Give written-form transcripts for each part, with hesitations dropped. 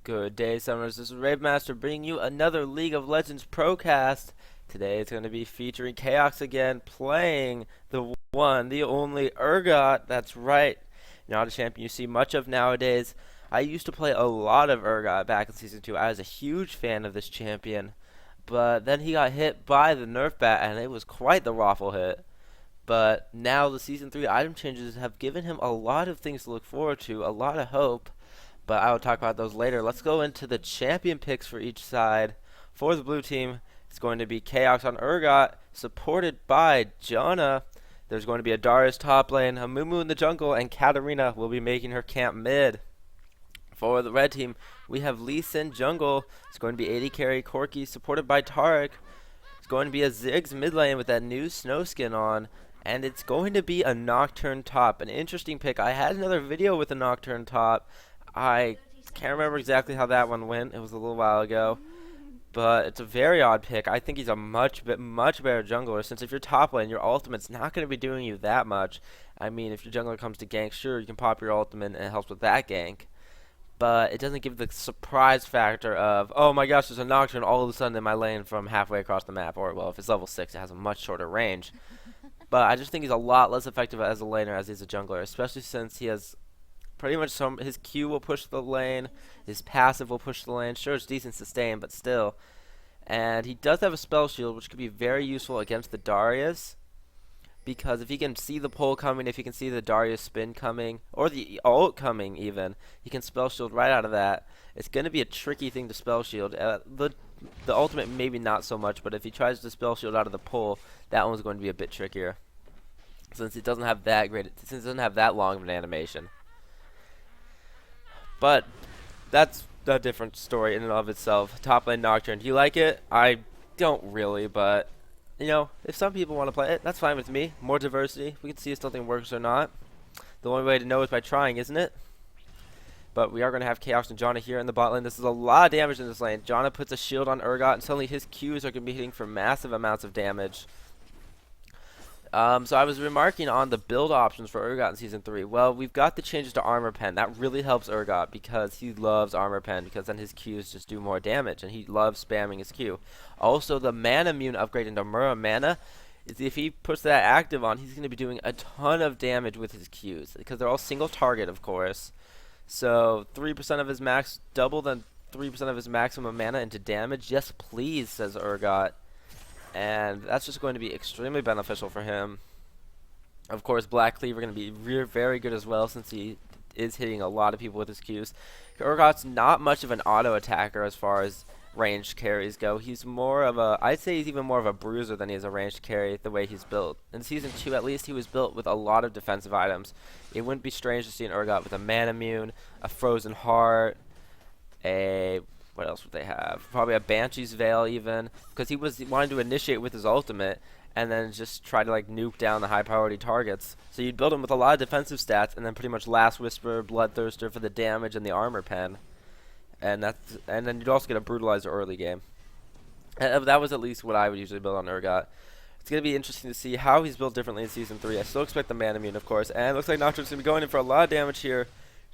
Good day, Summers. This is Raabemaster bringing you another League of Legends Procast. Today it's going to be featuring Chaox again, playing the one, the only Urgot. That's right, not a champion you see much of nowadays. I used to play a lot of Urgot back in Season 2. I was a huge fan of this champion. But then he got hit by the Nerf bat, and it was quite the raffle hit. But now the Season 3 item changes have given him a lot of things to look forward to, a lot of hope. But I will talk about those later. Let's go into the champion picks for each side. For the blue team, it's going to be Chaox on Urgot, supported by Janna. There's going to be a Darius top lane, a Mumu in the jungle, and Katarina will be making her camp mid. For the red team, we have Lee Sin jungle. It's going to be AD carry Corki, supported by Tarek. It's going to be a Ziggs mid lane with that new snow skin on. And it's going to be a Nocturne top. An interesting pick. I had another video with a Nocturne top. I can't remember exactly how that one went. It was a little while ago. But it's a very odd pick. I think he's a much better jungler, since if you're top lane, your ultimate's not going to be doing you that much. I mean, if your jungler comes to gank, sure, you can pop your ultimate and it helps with that gank. But it doesn't give the surprise factor of, oh my gosh, there's a Nocturne all of a sudden in my lane from halfway across the map. Or, well, if it's level 6, it has a much shorter range. But I just think he's a lot less effective as a laner as he's a jungler, especially since he has pretty much his Q will push the lane, his passive will push the lane. Sure, it's decent sustain, but still. And he does have a spell shield, which could be very useful against the Darius, because if he can see the pull coming, if he can see the Darius spin coming, or the ult coming even, he can spell shield right out of that. It's going to be a tricky thing to spell shield. The ultimate maybe not so much, but if he tries to spell shield out of the pull, that one's going to be a bit trickier, since it doesn't have that long of an animation. But that's a different story in and of itself. Top lane Nocturne. Do you like it? I don't really, but you know, if some people want to play it, that's fine with me. More diversity. We can see if something works or not. The only way to know is by trying, isn't it? But we are going to have Chaox and Janna here in the bot lane. This is a lot of damage in this lane. Janna puts a shield on Urgot, and suddenly his Qs are going to be hitting for massive amounts of damage. So I was remarking on the build options for Urgot in Season 3. Well, we've got the changes to Armor Pen. That really helps Urgot because he loves Armor Pen, because then his Qs just do more damage, and he loves spamming his Q. Also, the Mana Immune upgrade into Mura Mana, if he puts that active on, he's going to be doing a ton of damage with his Qs, because they're all single target, of course. So 3% of his max, double than 3% of his maximum mana into damage. Yes, please, says Urgot. And that's just going to be extremely beneficial for him. Of course, Black Cleaver going to be very good as well, since he is hitting a lot of people with his Qs. Urgot's not much of an auto attacker as far as ranged carries go. He's more of a, I'd say he's even more of a bruiser than he is a ranged carry, the way he's built. In Season 2, at least, he was built with a lot of defensive items. It wouldn't be strange to see an Urgot with a Mana Immune, a Frozen Heart, what else would they have? Probably a Banshee's Veil even, because he wanted to initiate with his ultimate and then just try to like nuke down the high priority targets. So you'd build him with a lot of defensive stats, and then pretty much Last Whisper, Bloodthirster for the damage and the Armor Pen, and then you'd also get a Brutalizer early game. And that was at least what I would usually build on Urgot. It's going to be interesting to see how he's built differently in Season 3. I still expect the Mana Immune, of course, and it looks like Nocturne's going to be going in for a lot of damage here.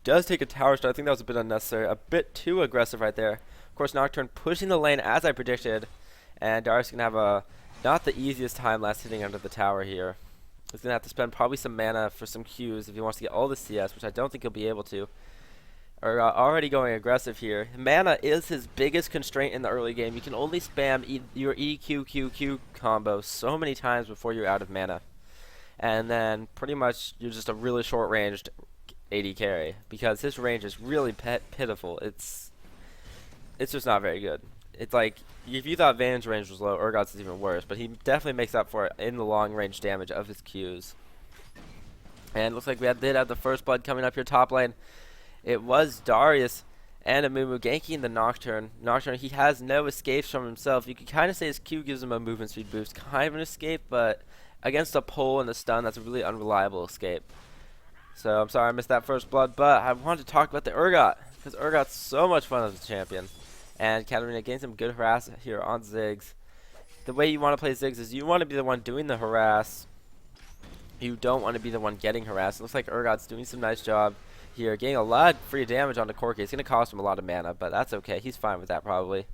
Does take a tower stun. I think that was a bit unnecessary, a bit too aggressive right there. Of course, Nocturne pushing the lane as I predicted, and Darius going to have not the easiest time last hitting under the tower here. He's going to have to spend probably some mana for some Qs if he wants to get all the CS, which I don't think he'll be able to. Or already going aggressive here. Mana is his biggest constraint in the early game. You can only spam your EQ-Q-Q combo so many times before you're out of mana. And then pretty much you're just a really short-ranged AD carry, because his range is really pitiful. It's just not very good. It's like, if you thought Van's range was low, Urgot's is even worse, but he definitely makes up for it in the long range damage of his Qs. And it looks like we did have the first blood coming up here top lane. It was Darius and a Mumu ganking the Nocturne. Nocturne, he has no escapes from himself. You could kind of say his Q gives him a movement speed boost, kind of an escape, but against a pull and a stun, that's a really unreliable escape. So I'm sorry I missed that first blood, but I wanted to talk about the Urgot, because Urgot's so much fun as a champion. And Katarina gains some good harass here on Ziggs. The way you want to play Ziggs is you want to be the one doing the harass. You don't want to be the one getting harassed. It looks like Urgot's doing some nice job here, getting a lot of free damage onto Corki. It's going to cost him a lot of mana, but that's okay. He's fine with that probably.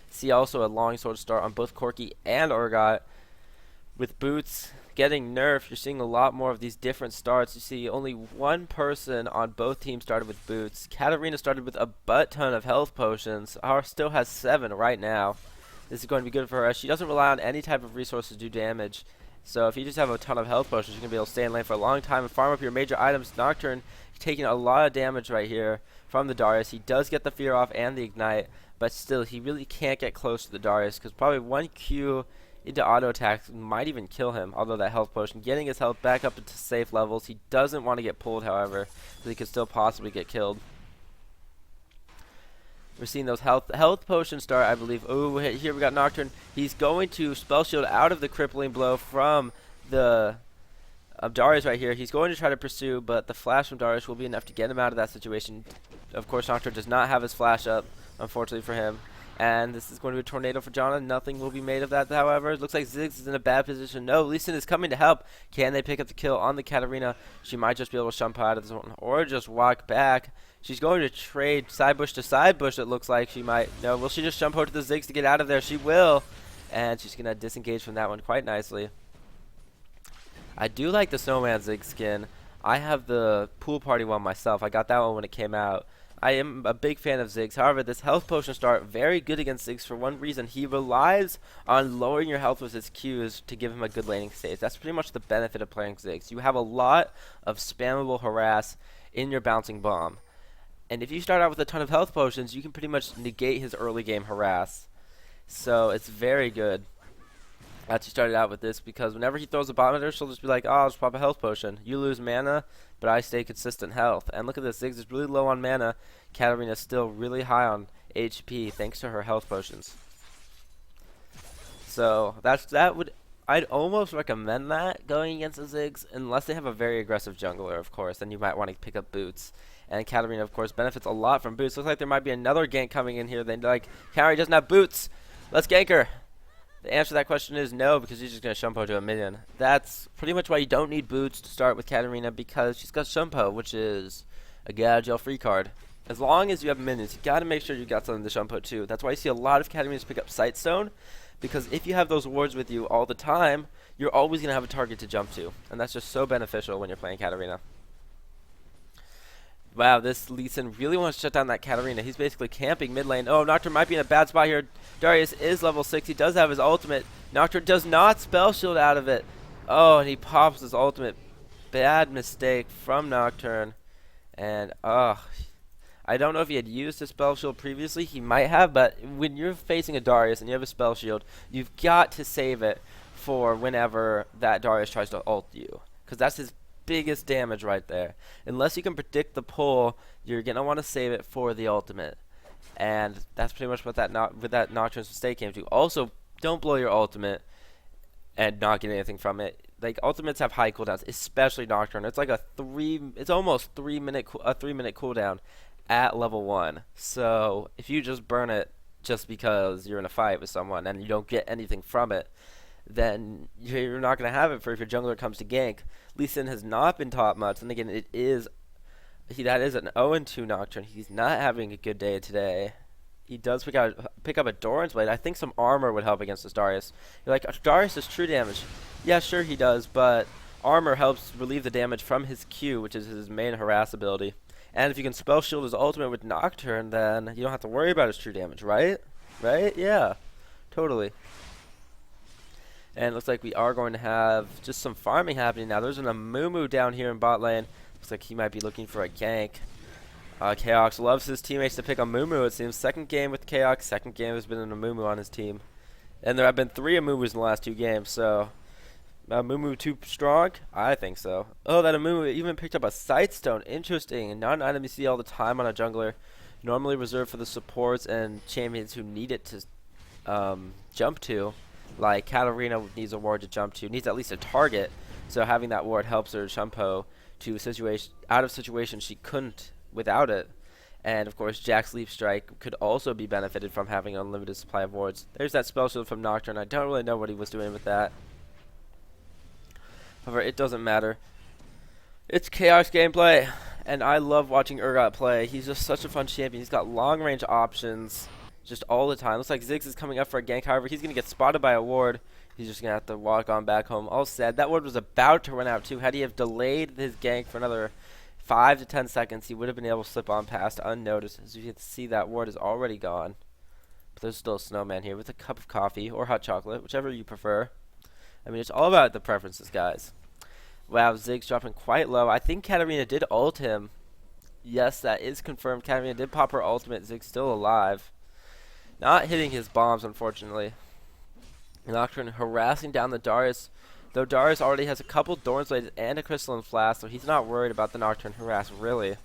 See also a longsword start on both Corki and Urgot. With boots getting nerfed, you're seeing a lot more of these different starts. You see only one person on both teams started with boots. Katarina started with a butt ton of health potions. Our still has 7 right now. This is going to be good for her. She doesn't rely on any type of resources to do damage. So if you just have a ton of health potions, you're going to be able to stay in lane for a long time and farm up your major items. Nocturne taking a lot of damage right here from the Darius. He does get the fear off and the ignite, but still he really can't get close to the Darius because probably one Q into auto attack might even kill him, although that health potion getting his health back up into safe levels. He doesn't want to get pulled, however, because he could still possibly get killed. We're seeing those health potions start, I believe. Oh, here we got Nocturne. He's going to spell shield out of the crippling blow from the Darius right here. He's going to try to pursue, but the flash from Darius will be enough to get him out of that situation. Of course, Nocturne does not have his flash up, unfortunately for him. And this is going to be a tornado for Janna. Nothing will be made of that, however. It looks like Ziggs is in a bad position. No, Lee Sin is coming to help. Can they pick up the kill on the Katarina? She might just be able to jump out of this one or just walk back. She's going to trade side bush to side bush, it looks like she might. No, will she just jump over to the Ziggs to get out of there? She will. And she's going to disengage from that one quite nicely. I do like the Snowman Ziggs skin. I have the pool party one myself. I got that one when it came out. I am a big fan of Ziggs. However, this health potion start very good against Ziggs for one reason. He relies on lowering your health with his Qs to give him a good laning stage. That's pretty much the benefit of playing Ziggs. You have a lot of spammable harass in your bouncing bomb. And if you start out with a ton of health potions, you can pretty much negate his early game harass. So it's very good that you started out with this, because whenever he throws a bottom at her, she'll just be like, oh, I'll just pop a health potion. You lose mana, but I stay consistent health. And look at this, Ziggs is really low on mana. Katarina's still really high on HP thanks to her health potions. So I'd almost recommend that going against the Ziggs, unless they have a very aggressive jungler, of course. Then you might want to pick up boots. And Katarina, of course, benefits a lot from boots. Looks like there might be another gank coming in here. They're like, Katarina doesn't have boots. Let's gank her. The answer to that question is no, because she's just going to Shumpo to a minion. That's pretty much why you don't need boots to start with Katarina, because she's got Shumpo, which is a Gadgel free card. As long as you have minions, you got to make sure you got something to Shumpo too. That's why you see a lot of Katarinas pick up Sightstone, because if you have those wards with you all the time, you're always going to have a target to jump to. And that's just so beneficial when you're playing Katarina. Wow, this Lee Sin really wants to shut down that Katarina. He's basically camping mid lane. Oh, Nocturne might be in a bad spot here. Darius is level 6. He does have his ultimate. Nocturne does not spell shield out of it. Oh, and he pops his ultimate. Bad mistake from Nocturne. And, I don't know if he had used a spell shield previously. He might have, but when you're facing a Darius and you have a spell shield, you've got to save it for whenever that Darius tries to ult you, because that's his biggest damage right there. Unless you can predict the pull, you're gonna want to save it for the ultimate, and that's pretty much what that Nocturne's mistake came to. Also, don't blow your ultimate and not get anything from it. Like, ultimates have high cooldowns, especially Nocturne. It's like it's almost 3 minute cooldown at level 1. So if you just burn it just because you're in a fight with someone and you don't get anything from it, then you're not going to have it for if your jungler comes to gank. Lee Sin has not been taught much, and again, that is an 0-2 Nocturne. He's not having a good day today. He does pick up a Doran's Blade. I think some armor would help against this Darius. You're like, Darius does true damage. Yeah, sure he does, but armor helps relieve the damage from his Q, which is his main harass ability. And if you can spell shield his ultimate with Nocturne, then you don't have to worry about his true damage, right? Right? Yeah, totally. And it looks like we are going to have just some farming happening now. There's an Amumu down here in bot lane. Looks like he might be looking for a gank. Chaox loves his teammates to pick on Amumu, it seems. Second game with Chaox. Second game has been an Amumu on his team. And there have been 3 Amumus in the last 2 games, so Amumu too strong? I think so. Oh, that Amumu even picked up a Sightstone. Interesting. Not an item you see all the time on a jungler. Normally reserved for the supports and champions who need it to jump to. Like, Katarina needs a ward to jump to, needs at least a target, so having that ward helps her Shumpo to out of situations she couldn't without it. And of course, Jack's Leap Strike could also be benefited from having an unlimited supply of wards. There's that spell shield from Nocturne. I don't really know what he was doing with that. However, it doesn't matter. It's Chaos gameplay, And I love watching Urgot play. He's just such a fun champion. He's got long range options just all the time. Looks like Ziggs is coming up for a gank. However, he's going to get spotted by a ward. He's just going to have to walk on back home. All said, that ward was about to run out too. Had he have delayed his gank for another 5 to 10 seconds, he would have been able to slip on past unnoticed. As you can see, that ward is already gone. But there's still a snowman here with a cup of coffee or hot chocolate, whichever you prefer. I mean, it's all about the preferences, guys. Wow, Ziggs dropping quite low. I think Katarina did ult him. Yes, that is confirmed. Katarina did pop her ultimate. Ziggs still alive. Not hitting his bombs, unfortunately. Nocturne harassing down the Darius. Though Darius already has a couple Thorns Blades and a Crystalline Flask, so he's not worried about the Nocturne harass, really.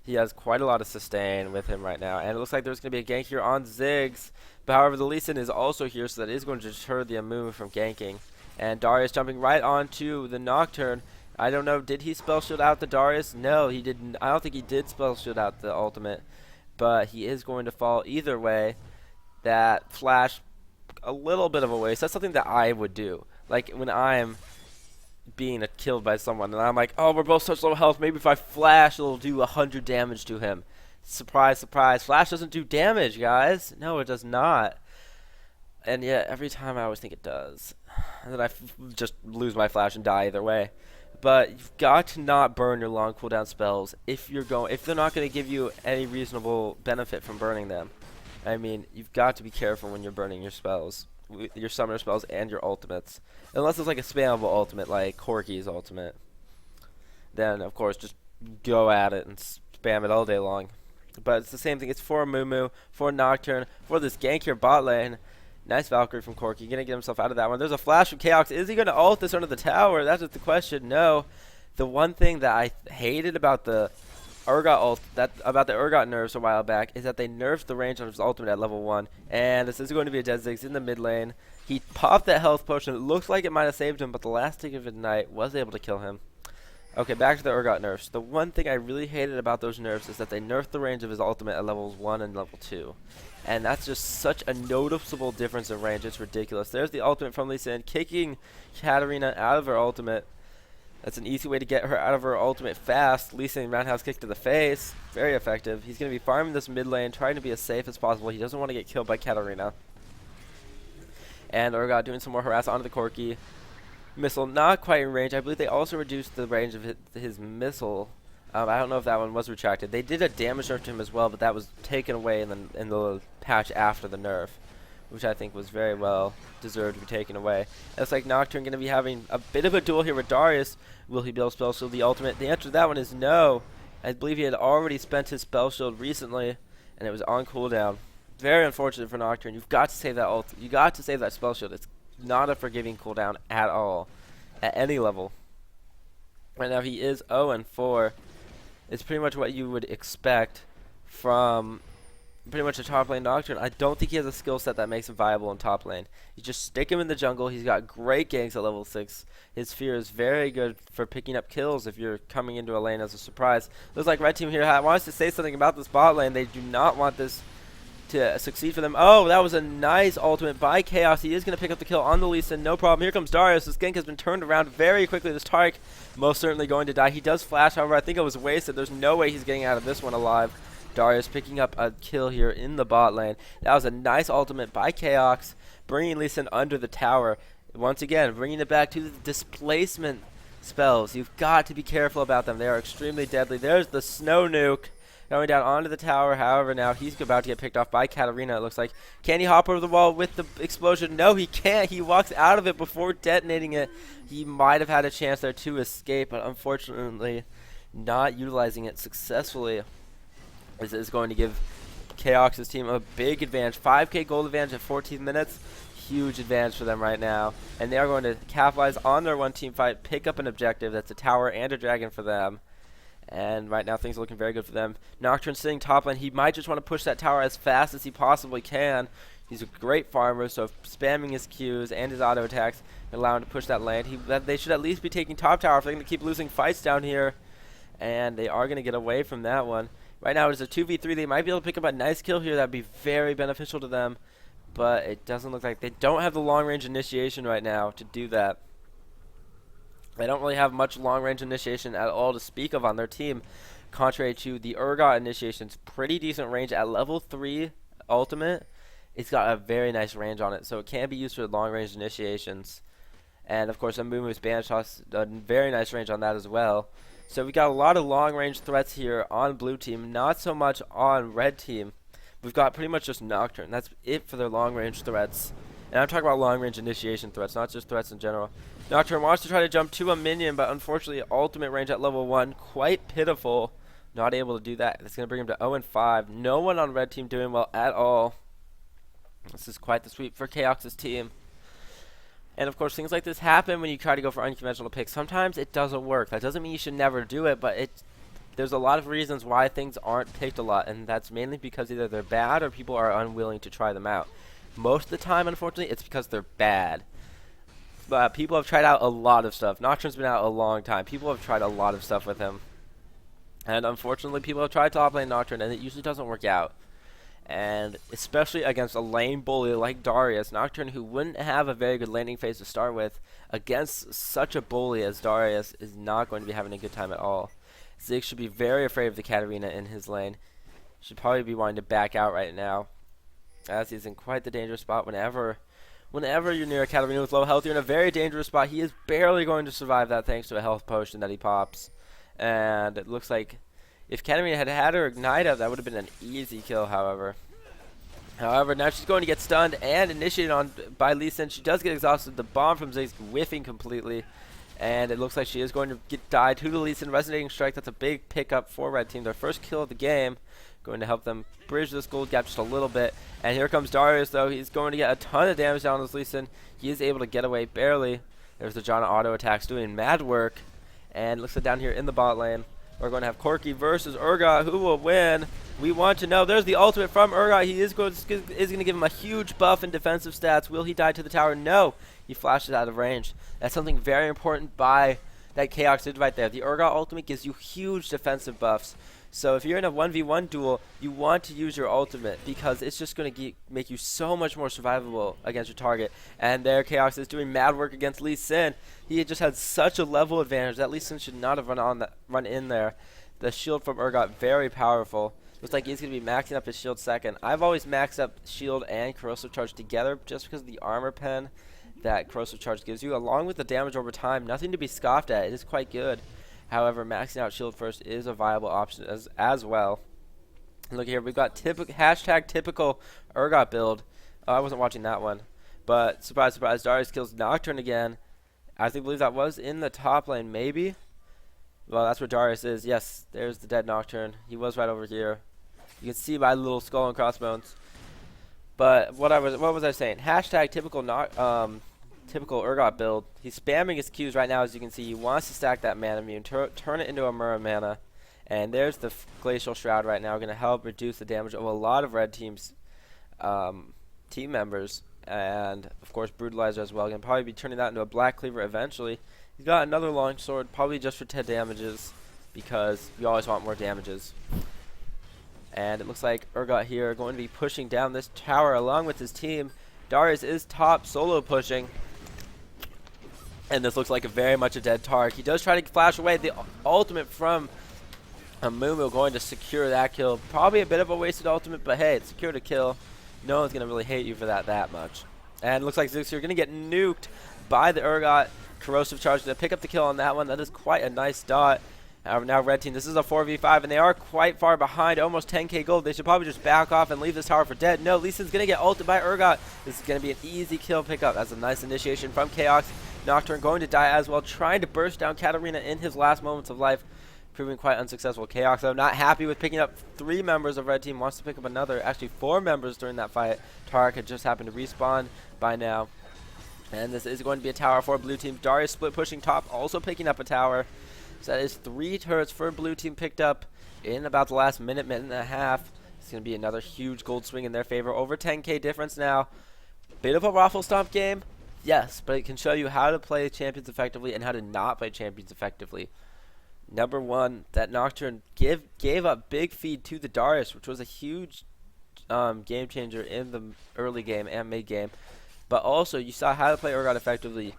He has quite a lot of sustain with him right now. And it looks like there's going to be a gank here on Ziggs. But however, the Lee Sin is also here, so that is going to deter the Amumu from ganking. And Darius jumping right onto the Nocturne. I don't know, did he spell shield out the Darius? No, he didn't. I don't think he did spell shield out the ultimate. But he is going to fall either way. That flash, a little bit of a waste. That's something that I would do. Like when I'm being killed by someone and I'm like, oh, we're both such low health. Maybe if I flash, it'll do 100 damage to him. Surprise, surprise. Flash doesn't do damage, guys. No, it does not. And yet, every time I always think it does. And then I just lose my flash and die either way. But you've got to not burn your long cooldown spells if they're not going to give you any reasonable benefit from burning them. I mean, you've got to be careful when you're burning your spells, your summoner spells and your ultimates. Unless it's like a spammable ultimate, like Corki's ultimate. Then, of course, just go at it and spam it all day long. But it's the same thing. It's for Amumu, for Nocturne, for this gank here bot lane. Nice Valkyrie from Corki. Going to get himself out of that one. There's a flash from Chaox. Is he going to ult this under the tower? That's just the question. No. The one thing that I hated about the Urgot nerfs a while back is that they nerfed the range on his ultimate at level 1. And this is going to be a dead Ziggs in the mid lane. He popped that health potion. It looks like it might have saved him, but the last tick of Ignite was able to kill him. Okay, back to the Urgot nerfs. The one thing I really hated about those nerfs is that they nerfed the range of his ultimate at levels 1 and level 2. And that's just such a noticeable difference in range. It's ridiculous. There's the ultimate from Lee Sin, kicking Katarina out of her ultimate. That's an easy way to get her out of her ultimate fast. Lee Sin roundhouse kick to the face. Very effective. He's going to be farming this mid lane, trying to be as safe as possible. He doesn't want to get killed by Katarina. And Urgot doing some more harass onto the Corki. Missile not quite in range. I believe they also reduced the range of his missile. I don't know if that one was retracted. They did a damage nerf to him as well, but that was taken away in the patch after the nerf, which I think was very well deserved to be taken away. It's like Nocturne going to be having a bit of a duel here with Darius. Will he be able to spell shield the ultimate? The answer to that one is no. I believe he had already spent his spell shield recently, and it was on cooldown. Very unfortunate for Nocturne. You've got to save that ult. You got to save that spell shield. It's not a forgiving cooldown at all, at any level. Right now he is 0-4. It's pretty much what you would expect from pretty much a top lane Nocturne. I don't think he has a skill set that makes him viable in top lane. You just stick him in the jungle. He's got great ganks at level 6. His fear is very good for picking up kills if you're coming into a lane as a surprise. Looks like red team here wants to say something about this bot lane. They do not want this to succeed for them. Oh, that was a nice ultimate by Chaos. He is going to pick up the kill on the Lee Sin. No problem. Here comes Darius. This gank has been turned around very quickly. This Taric most certainly going to die. He does flash, however. I think it was wasted. There's no way he's getting out of this one alive. Darius picking up a kill here in the bot lane. That was a nice ultimate by Chaox, bringing Lee Sin under the tower. Once again, bringing it back to the displacement spells. You've got to be careful about them. They are extremely deadly. There's the snow nuke going down onto the tower. However, now he's about to get picked off by Katarina, it looks like. Can he hop over the wall with the explosion? No, he can't. He walks out of it before detonating it. He might have had a chance there to escape, but unfortunately not utilizing it successfully. This is going to give Chaox's team a big advantage. 5k gold advantage at 14 minutes. Huge advantage for them right now. And they are going to capitalize on their one team fight, pick up an objective. That's a tower and a dragon for them. And right now things are looking very good for them. Nocturne sitting top lane. He might just want to push that tower as fast as he possibly can. He's a great farmer, so spamming his Qs and his auto attacks allow him to push that lane. They should at least be taking top tower if they're going to keep losing fights down here. And they are going to get away from that one. Right now it's a 2v3. They might be able to pick up a nice kill here. That would be very beneficial to them. But it doesn't look like they don't have the long range initiation right now to do that. They don't really have much long-range initiation at all to speak of on their team, contrary to the Urgot initiation's pretty decent range at level 3 ultimate. It's got a very nice range on it, so it can be used for long-range initiations. And of course, Amumu's Banish Toss, a very nice range on that as well. So we got a lot of long-range threats here on blue team, not so much on red team. We've got pretty much just Nocturne. That's it for their long-range threats. And I'm talking about long-range initiation threats, not just threats in general. Nocturne wants to try to jump to a minion, but unfortunately, ultimate range at level 1, quite pitiful. Not able to do that. That's going to bring him to 0-5. No one on red team doing well at all. This is quite the sweep for Chaox's team. And of course, things like this happen when you try to go for unconventional picks. Sometimes it doesn't work. That doesn't mean you should never do it, but there's a lot of reasons why things aren't picked a lot, and that's mainly because either they're bad or people are unwilling to try them out. Most of the time, unfortunately, it's because they're bad. But people have tried out a lot of stuff. Nocturne's been out a long time. People have tried a lot of stuff with him. And unfortunately, people have tried top lane Nocturne, and it usually doesn't work out. And especially against a lane bully like Darius, Nocturne, who wouldn't have a very good laning phase to start with, against such a bully as Darius, is not going to be having a good time at all. Ziggs should be very afraid of the Katarina in his lane. Should probably be wanting to back out right now, as he's in quite the dangerous spot. Whenever you're near a Katarina with low health, you're in a very dangerous spot. He is barely going to survive that thanks to a health potion that he pops. And it looks like if Katarina had had her ignite up, that would have been an easy kill, however. However, now she's going to get stunned and initiated on by Lee Sin. She does get exhausted. The bomb from Ziggs whiffing completely. And it looks like she is going to get died to the Lee Sin Resonating Strike. That's a big pickup for red team. Their first kill of the game. Going to help them bridge this gold gap just a little bit. And here comes Darius, though. He's going to get a ton of damage down on this Lee Sin. He is able to get away barely. There's the Janna auto attacks doing mad work. And looks like down here in the bot lane, we're going to have Corki versus Urgot. Who will win? We want to know. There's the ultimate from Urgot. He is going to give him a huge buff in defensive stats. Will he die to the tower? No. He flashes out of range. That's something very important that Chaox did right there. The Urgot ultimate gives you huge defensive buffs. So if you're in a 1v1 duel, you want to use your ultimate because it's just going to make you so much more survivable against your target. And there Chaox is doing mad work against Lee Sin. He just had such a level advantage that Lee Sin should not have run in there. The shield from Urgot, very powerful. Looks like he's going to be maxing up his shield second. I've always maxed up shield and corrosive charge together just because of the armor pen that corrosive charge gives you, along with the damage over time. Nothing to be scoffed at. It is quite good. However, maxing out shield first is a viable option as well. Look here, we've got hashtag typical Urgot build. Oh, I wasn't watching that one. But surprise, surprise, Darius kills Nocturne again. I believe that was in the top lane, maybe. Well, that's where Darius is. Yes, there's the dead Nocturne. He was right over here. You can see by the little skull and crossbones. But what was I saying? Hashtag typical Urgot build. He's spamming his Qs right now, as you can see. He wants to stack that mana immune, turn it into a Mura mana. And there's the Glacial Shroud right now, going to help reduce the damage of a lot of red team's team members. And, of course, Brutalizer as well. Going to probably be turning that into a Black Cleaver eventually. He's got another long sword, probably just for 10 damages, because you always want more damages. And it looks like Urgot here going to be pushing down this tower along with his team. Darius is top solo pushing. And this looks like very much a dead target. He does try to flash away. The ultimate from Amumu going to secure that kill. Probably a bit of a wasted ultimate, but hey, it's secured a kill. No one's going to really hate you for that much. And it looks like Ziggs, you're going to get nuked by the Urgot. Corrosive charge to pick up the kill on that one. That is quite a nice dot. However, now red team, this is a 4v5, and they are quite far behind, almost 10k gold. They should probably just back off and leave this tower for dead. No, Lee Sin's going to get ulted by Urgot. This is going to be an easy kill pickup. That's a nice initiation from Chaox. Nocturne going to die as well, trying to burst down Katarina in his last moments of life, proving quite unsuccessful. Chaox, though, not happy with picking up 3 members of red team, wants to pick up another, actually 4 members during that fight. Tarek had just happened to respawn by now. And this is going to be a tower for blue team. Darius split pushing top, also picking up a tower. So that is 3 turrets for blue team picked up in about the last minute and a half. It's going to be another huge gold swing in their favor. Over 10k difference now. Bit of a raffle stomp game. Yes, but it can show you how to play champions effectively and how to not play champions effectively. Number 1, that Nocturne gave up big feed to the Darius, which was a huge game changer in the early game and mid game. But also, you saw how to play Urgot effectively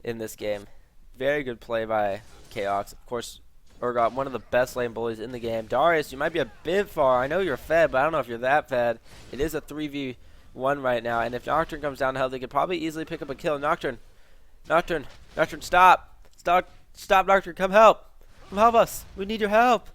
in this game. Very good play by Chaox. Of course, Urgot, one of the best lane bullies in the game. Darius, you might be a bit far. I know you're fed, but I don't know if you're that fed. It is a 3v1 right now, and if Nocturne comes down to health, they could probably easily pick up a kill. Nocturne, stop, Nocturne, come help us. We need your help.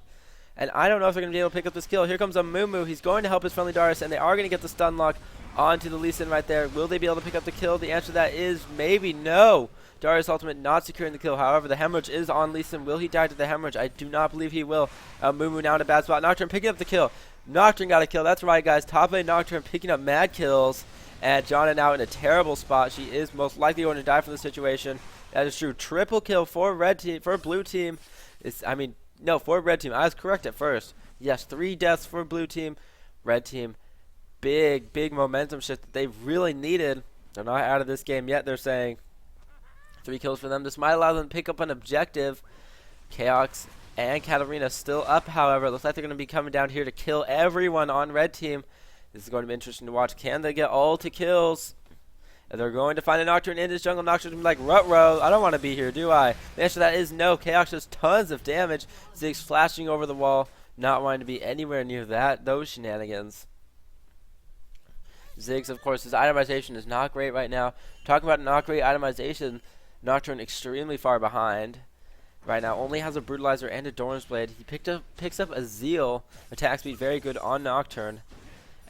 And I don't know if they're going to be able to pick up this kill. Here comes a Moo. He's going to help his friendly Darius, and they are going to get the stun lock onto the Lee Sin right there. Will they be able to pick up the kill? The answer to that is maybe no. Darius ultimate not securing the kill. However, the hemorrhage is on Lee Sin. Will he die to the hemorrhage? I do not believe he will. Moo now in a bad spot. Nocturne picking up the kill. Nocturne got a kill. That's right, guys. Top lane Nocturne picking up mad kills. And Jonna now in a terrible spot. She is most likely going to die from the situation. That is true. Triple kill for blue team. No, for red team. I was correct at first. Yes, 3 deaths for blue team. Red team, big momentum shift that they really needed. They're not out of this game yet. They're saying 3 kills for them. This might allow them to pick up an objective. Chaox and Katarina still up, however. It looks like they're going to be coming down here to kill everyone on red team. This is going to be interesting to watch. Can they get all 2 kills? And they're going to find a Nocturne in this jungle. Nocturne's going to be like, ruh-roh, I don't want to be here, do I? The answer to that is no. Chaox does tons of damage. Ziggs flashing over the wall, not wanting to be anywhere near those shenanigans. Ziggs, of course, his itemization is not great right now. Talking about not great itemization, Nocturne extremely far behind. Right now, only has a Brutalizer and a Doran's Blade. He picks up a Zeal. Attack speed very good on Nocturne.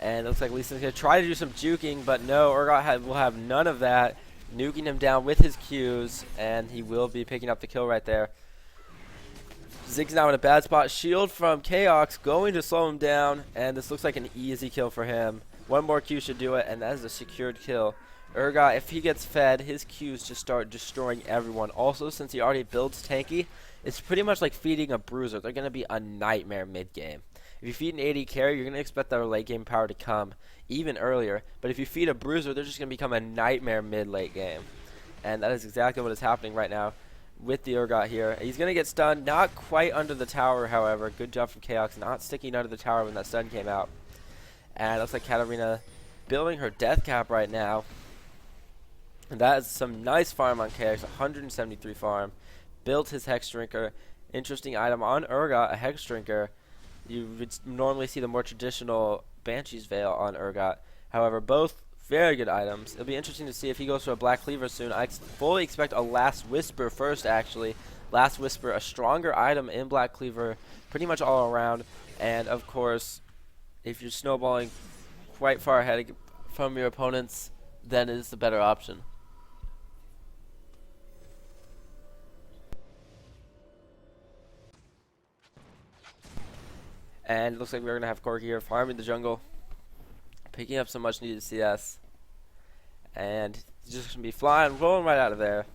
And it looks like Lee Sin's going to try to do some juking, but no, Urgot will have none of that. Nuking him down with his Qs, and he will be picking up the kill right there. Ziggs now in a bad spot. Shield from Chaox going to slow him down, and this looks like an easy kill for him. One more Q should do it, and that is a secured kill. Urgot, if he gets fed, his Qs just start destroying everyone. Also, since he already builds tanky, it's pretty much like feeding a bruiser. They're going to be a nightmare mid-game. If you feed an AD carry, you're going to expect their late game power to come even earlier. But if you feed a bruiser, they're just going to become a nightmare mid-late game. And that is exactly what is happening right now with the Urgot here. He's going to get stunned, not quite under the tower, however. Good job from Chaox, not sticking under the tower when that stun came out. And it looks like Katarina building her death cap right now. And that is some nice farm on Chaox, 173 farm. Built his Hex Drinker. Interesting item on Urgot, a Hex Drinker. You would normally see the more traditional Banshee's Veil on Urgot. However, both very good items. It'll be interesting to see if he goes for a Black Cleaver soon. I fully expect a Last Whisper first, actually. Last Whisper, a stronger item in Black Cleaver, pretty much all around. And, of course, if you're snowballing quite far ahead from your opponents, then it is the better option. And it looks like we're going to have Corky here farming the jungle, picking up some much needed CS. And he's just going to be rolling right out of there.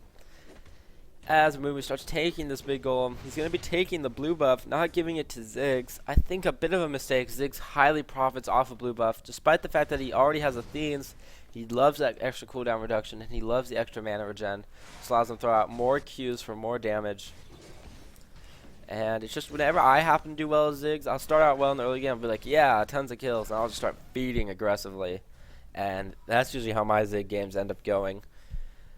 As Moo starts taking this big golem, he's going to be taking the blue buff, not giving it to Ziggs. I think a bit of a mistake. Ziggs highly profits off of blue buff, despite the fact that he already has Athenes. He loves that extra cooldown reduction, and he loves the extra mana regen. This allows him to throw out more Qs for more damage. And it's just whenever I happen to do well as Ziggs, I'll start out well in the early game and be like, yeah, tons of kills, and I'll just start feeding aggressively. And that's usually how my Zig games end up going.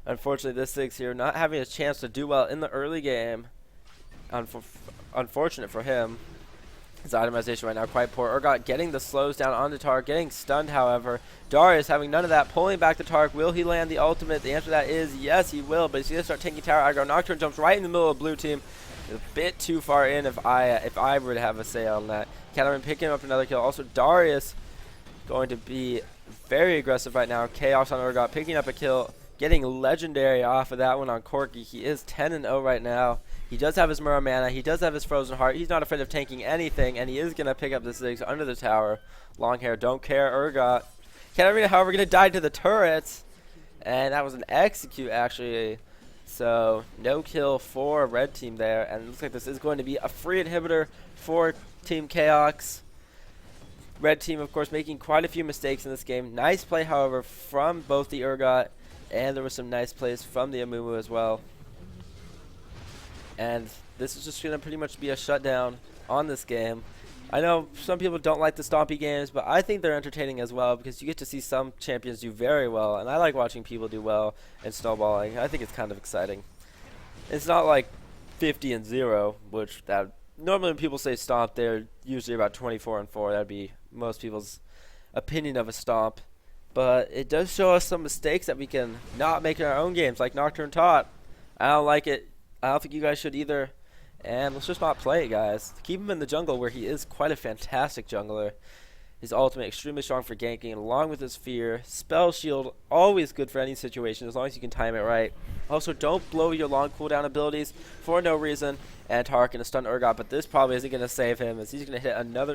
Unfortunately, this Ziggs here not having a chance to do well in the early game. Unfortunate for him. His itemization right now quite poor. Urgot getting the slows down on the Tark, getting stunned, however. Darius having none of that, pulling back the Tark. Will he land the ultimate? The answer to that is yes, he will, but he's going to start taking tower aggro. Nocturne jumps right in the middle of blue team. A bit too far in if I were to have a say on that. Katarina picking up another kill. Also, Darius going to be very aggressive right now. Chaos on Urgot picking up a kill, getting legendary off of that one on Corky. He is 10-0 right now. He does have his Mirror Mana. He does have his Frozen Heart. He's not afraid of tanking anything, and he is going to pick up the Ziggs under the tower. Long hair, don't care. Urgot. Katarina, however, going to die to the turrets, and that was an execute, actually. So, no kill for red team there, and it looks like this is going to be a free inhibitor for Team Chaox. Red team, of course, making quite a few mistakes in this game. Nice play, however, from both the Urgot, and there were some nice plays from the Amumu as well. And this is just going to pretty much be a shutdown on this game. I know some people don't like the stompy games, but I think they're entertaining as well because you get to see some champions do very well, and I like watching people do well in snowballing. I think it's kind of exciting. It's not like 50-0, which that normally when people say stomp, they're usually about 24-4. That'd be most people's opinion of a stomp. But it does show us some mistakes that we can not make in our own games, like Nocturne Tot. I don't like it. I don't think you guys should either. And let's just not play it, guys. Keep him in the jungle, where he is quite a fantastic jungler. His ultimate extremely strong for ganking, along with his fear. Spell shield, always good for any situation, as long as you can time it right. Also, don't blow your long cooldown abilities for no reason. And Tark gonna stun Urgot, but this probably isn't gonna save him, as he's gonna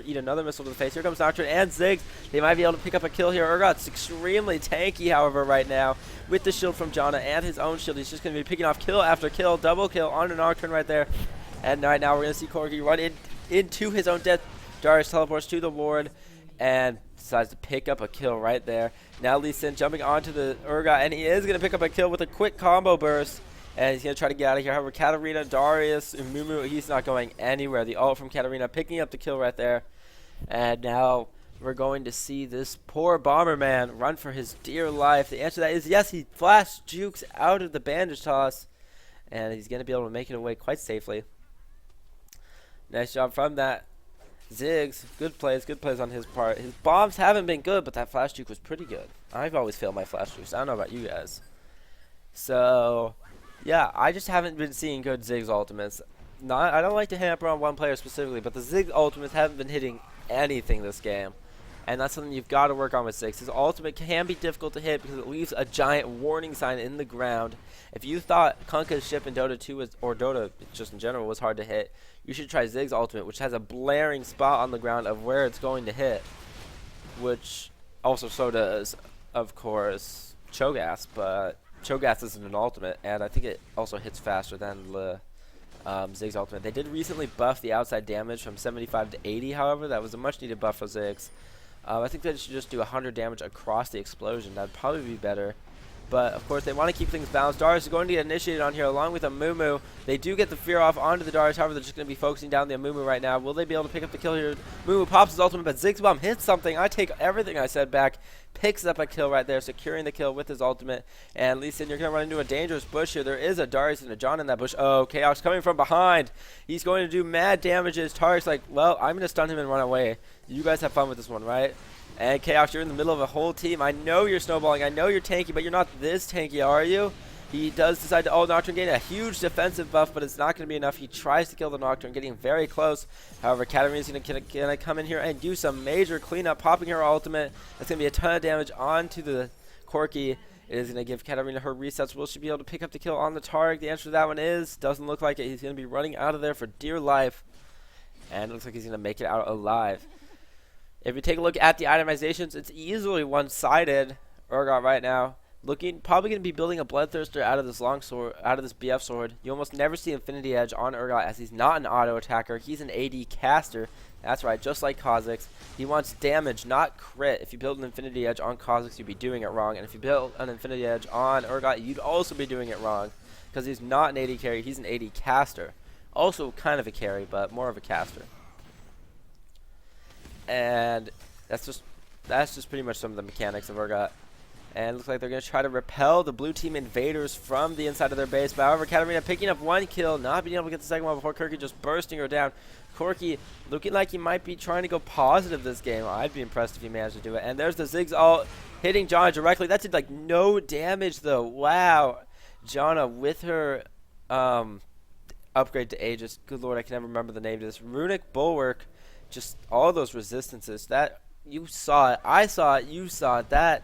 eat another missile to the face. Here comes Nocturne and Ziggs. They might be able to pick up a kill here. Urgot's extremely tanky, however, right now, with the shield from Janna and his own shield. He's just gonna be picking off kill after kill, double kill on the Nocturne right there. And right now we're gonna see Corki run into his own death. Darius teleports to the ward and decides to pick up a kill right there. Now Lee Sin jumping onto the Urgot, and he is going to pick up a kill with a quick combo burst. And he's going to try to get out of here. However, Katarina, Darius, and Mumu, he's not going anywhere. The ult from Katarina picking up the kill right there. And now we're going to see this poor Bomberman run for his dear life. The answer to that is yes, he flash jukes out of the bandage toss. And he's going to be able to make it away quite safely. Nice job from that. Ziggs, good plays on his part. His bombs haven't been good, but that flash juke was pretty good. I've always failed my flash jukes. I don't know about you guys. So, yeah, I just haven't been seeing good Ziggs ultimates. I don't like to hamper on one player specifically, but the Ziggs ultimates haven't been hitting anything this game. And that's something you've got to work on with Ziggs. His ultimate can be difficult to hit because it leaves a giant warning sign in the ground. If you thought Kunkka's ship in Dota 2 or Dota just in general was hard to hit, you should try Ziggs ultimate, which has a blaring spot on the ground of where it's going to hit. Which also so does, of course, Cho'Gath, but Cho'Gath isn't an ultimate, and I think it also hits faster than the Ziggs ultimate. They did recently buff the outside damage from 75 to 80, however. That was a much needed buff for Ziggs. I think they should just do 100 damage across the explosion. That'd probably be better. But, of course, they want to keep things balanced. Darius is going to get initiated on here along with a Mumu. They do get the fear off onto the Darius. However, they're just going to be focusing down the Mumu right now. Will they be able to pick up the kill here? Mumu pops his ultimate, but Ziggs bomb hits something. I take everything I said back. Picks up a kill right there, securing the kill with his ultimate. And Lee Sin, you're going to run into a dangerous bush here. There is a Darius and a John in that bush. Oh, Chaox coming from behind. He's going to do mad damages. Tark's like, well, I'm going to stun him and run away. You guys have fun with this one, right? And Chaox, you're in the middle of a whole team. I know you're snowballing. I know you're tanky, but you're not this tanky, are you? He does decide to Nocturne, gain a huge defensive buff, but it's not going to be enough. He tries to kill the Nocturne, getting very close. However, Katarina's going to come in here and do some major cleanup, popping her ultimate. That's going to be a ton of damage onto the Corki. It is going to give Katarina her resets. Will she be able to pick up the kill on the Targ? The answer to that one is, doesn't look like it. He's going to be running out of there for dear life. And it looks like he's going to make it out alive. If you take a look at the itemizations, it's easily one-sided. Urgot right now probably going to be building a Bloodthirster out of this long sword, out of this BF sword. You almost never see Infinity Edge on Urgot, as he's not an auto attacker. He's an AD caster. That's right, just like Kha'Zix. He wants damage, not crit. If you build an Infinity Edge on Kha'Zix, you'd be doing it wrong. And if you build an Infinity Edge on Urgot, you'd also be doing it wrong, because he's not an AD carry. He's an AD caster. Also kind of a carry, but more of a caster. And that's just pretty much some of the mechanics of Urgot. And it looks like they're going to try to repel the blue team invaders from the inside of their base. But however, Katarina picking up one kill, not being able to get the second one before Corki just bursting her down. Corki looking like he might be trying to go positive this game. I'd be impressed if he managed to do it. And there's the Ziggs ult hitting Janna directly. That did like no damage though. Wow. Janna with her upgrade to Aegis. Good lord, I can never remember the name of this. Runic Bulwark. Just all those resistances. That, you saw it. I saw it. You saw it. That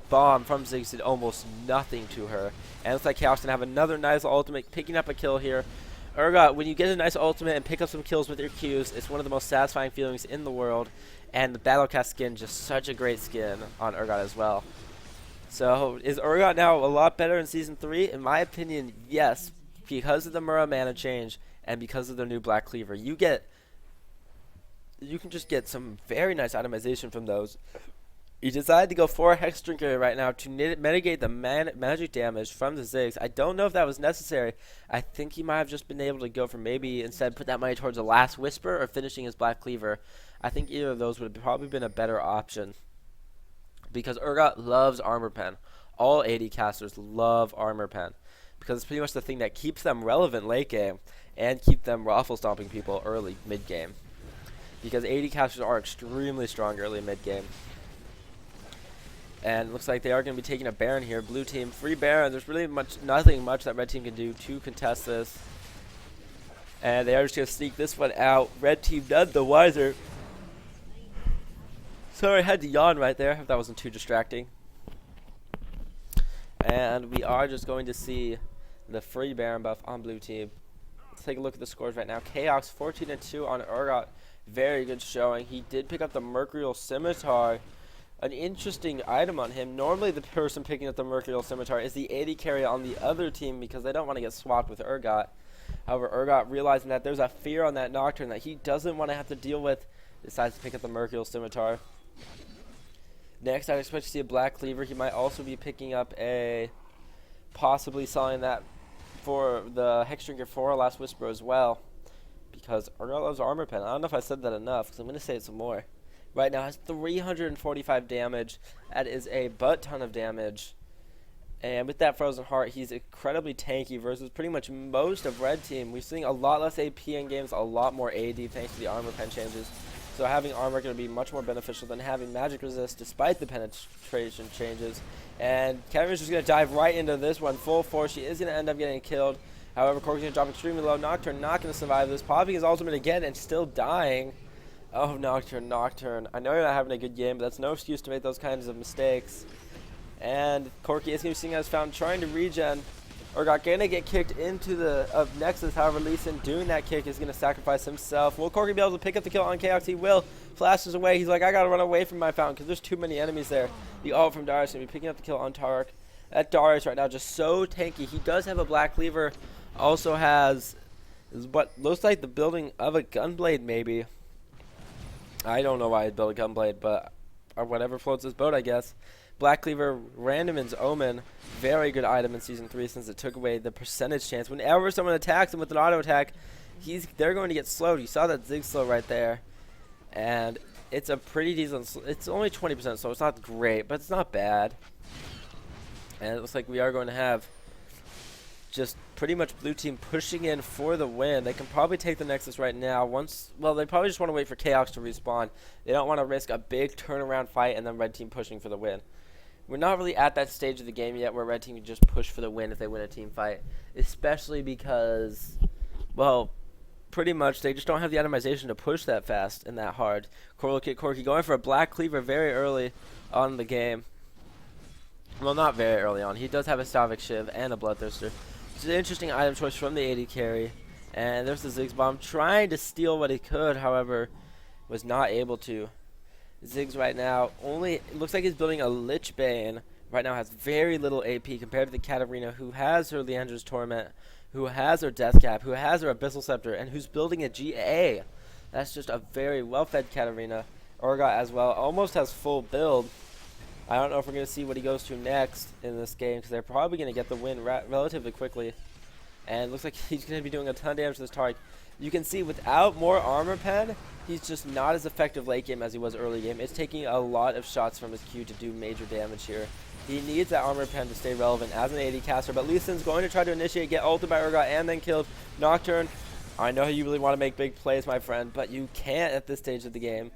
bomb from Ziggs did almost nothing to her. And it looks like Chaox going to have another nice ultimate, picking up a kill here. Urgot, when you get a nice ultimate and pick up some kills with your Qs, it's one of the most satisfying feelings in the world. And the Battlecast skin, just such a great skin on Urgot as well. So, is Urgot now a lot better in Season 3? In my opinion, yes. Because of the Mura mana change and because of the new Black Cleaver. You can just get some very nice itemization from those. He decided to go for a Hex Drinker right now to mitigate the magic damage from the Ziggs. I don't know if that was necessary. I think he might have just been able to go for maybe instead put that money towards a Last Whisper or finishing his Black Cleaver. I think either of those would have probably been a better option. Because Urgot loves Armor Pen. All AD casters love Armor Pen. because it's pretty much the thing that keeps them relevant late game and keep them raffle stomping people early mid game, because AD casters are extremely strong early mid game. And it looks like they are going to be taking a Baron here. Blue team, free Baron. There's really nothing much that red team can do to contest this. And they are just going to sneak this one out. Red team none the wiser. Sorry, I had to yawn right there, if that wasn't too distracting. And we are just going to see the free Baron buff on blue team. Let's take a look at the scores right now. Chaox 14-2 on Urgot. Very good showing. He did pick up the Mercurial Scimitar. An interesting item on him. Normally the person picking up the Mercurial Scimitar is the AD carry on the other team because they don't want to get swapped with Urgot. However, Urgot, realizing that there's a fear on that Nocturne that he doesn't want to have to deal with, decides to pick up the Mercurial Scimitar. Next, I'd expect to see a Black Cleaver. He might also be picking up a, possibly selling that for the Hexdrinker 4 Last Whisper as well, because Urgot loves Armor Pen. I don't know if I said that enough, because I'm going to say it some more. Right now has 345 damage. That is a butt ton of damage. And with that Frozen Heart, he's incredibly tanky versus pretty much most of red team. We're seeing a lot less AP in games, a lot more AD thanks to the Armor Pen changes. So having armor going to be much more beneficial than having magic resist despite the penetration changes. And Kevin's just going to dive right into this one full force. She is going to end up getting killed. However, Corky's going to drop extremely low. Nocturne not going to survive this. Popping his ultimate again and still dying. Oh, Nocturne. I know you're not having a good game, but that's no excuse to make those kinds of mistakes. And Corky is going to be seeing as found trying to regen. Urgot going to get kicked into the Nexus. However, Lee Sin doing that kick is going to sacrifice himself. Will Corky be able to pick up the kill on Chaox? He will. Flashes away. He's like, I got to run away from my fountain because there's too many enemies there. The ult from Darius is going to be picking up the kill on Tarek. That Darius right now just so tanky. He does have a Black Cleaver. Also has what looks like the building of a Gunblade maybe. I don't know why I'd build a Gunblade, but or whatever floats his boat, I guess. Black Cleaver, Random's Omen, very good item in Season 3 since it took away the percentage chance. Whenever someone attacks him with an auto attack, they're going to get slowed. You saw that Zig slow right there. And it's a pretty decent, it's only 20% slow. It's not great, but it's not bad. And it looks like we are going to have just pretty much blue team pushing in for the win. They can probably take the Nexus right now. Well, they probably just want to wait for Chaox to respawn. They don't want to risk a big turnaround fight and then red team pushing for the win. We're not really at that stage of the game yet where red team can just push for the win if they win a team fight. Especially because, well, pretty much they just don't have the itemization to push that fast and that hard. Corky going for a Black Cleaver very early on the game. Well, not very early on. He does have a Salvic Shiv and a Bloodthirster. It's an interesting item choice from the AD carry. And there's the Ziggs bomb trying to steal what he could, however, was not able to. Ziggs right now it looks like he's building a Lich Bane. Right now has very little AP compared to the Katarina, who has her Leandra's Torment, who has her Death Cap, who has her Abyssal Scepter, and who's building a GA. That's just a very well-fed Katarina. Urgot as well almost has full build. I don't know if we're going to see what he goes to next in this game, because they're probably going to get the win relatively quickly. And it looks like he's going to be doing a ton of damage to this Tarek. You can see without more armor pen, he's just not as effective late game as he was early game. It's taking a lot of shots from his Q to do major damage here. He needs that armor pen to stay relevant as an AD caster, but Lee Sin's going to try to initiate, get ulted by Urgot, and then killed. Nocturne, I know you really want to make big plays, my friend, but you can't at this stage of the game.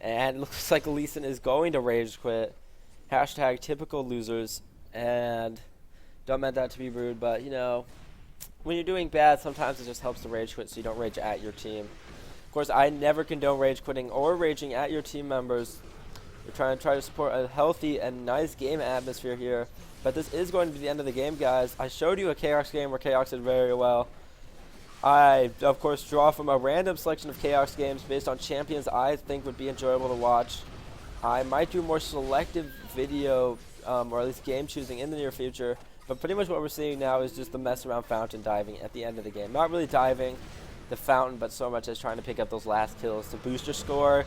And it looks like Lee Sin is going to rage quit. Hashtag typical losers. And don't meant that to be rude, but you know, when you're doing bad, sometimes it just helps to rage quit so you don't rage at your team. Of course, I never condone rage quitting or raging at your team members. We're trying to support a healthy and nice game atmosphere here. But this is going to be the end of the game, guys. I showed you a Chaox game where Chaox did very well. I, of course, draw from a random selection of Chaox games based on champions I think would be enjoyable to watch. I might do more selective video, or at least game choosing in the near future. But pretty much what we're seeing now is just the mess around fountain diving at the end of the game. Not really diving the fountain, but so much as trying to pick up those last kills to boost your score.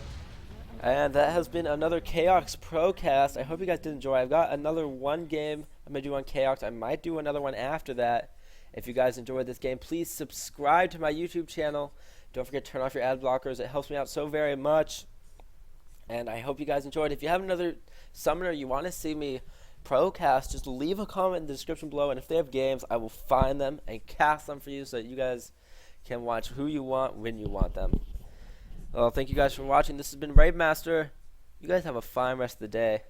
And that has been another Chaox Procast. I hope you guys did enjoy. I've got another one game I'm going to do on Chaox. I might do another one after that. If you guys enjoyed this game, please subscribe to my YouTube channel. Don't forget to turn off your ad blockers. It helps me out so very much. And I hope you guys enjoyed. If you have another summoner you want to see me Procast, just leave a comment in the description below, and if they have games, I will find them and cast them for you so that you guys can watch who you want when you want them. Well, thank you guys for watching. This has been Raabemaster. You guys have a fine rest of the day.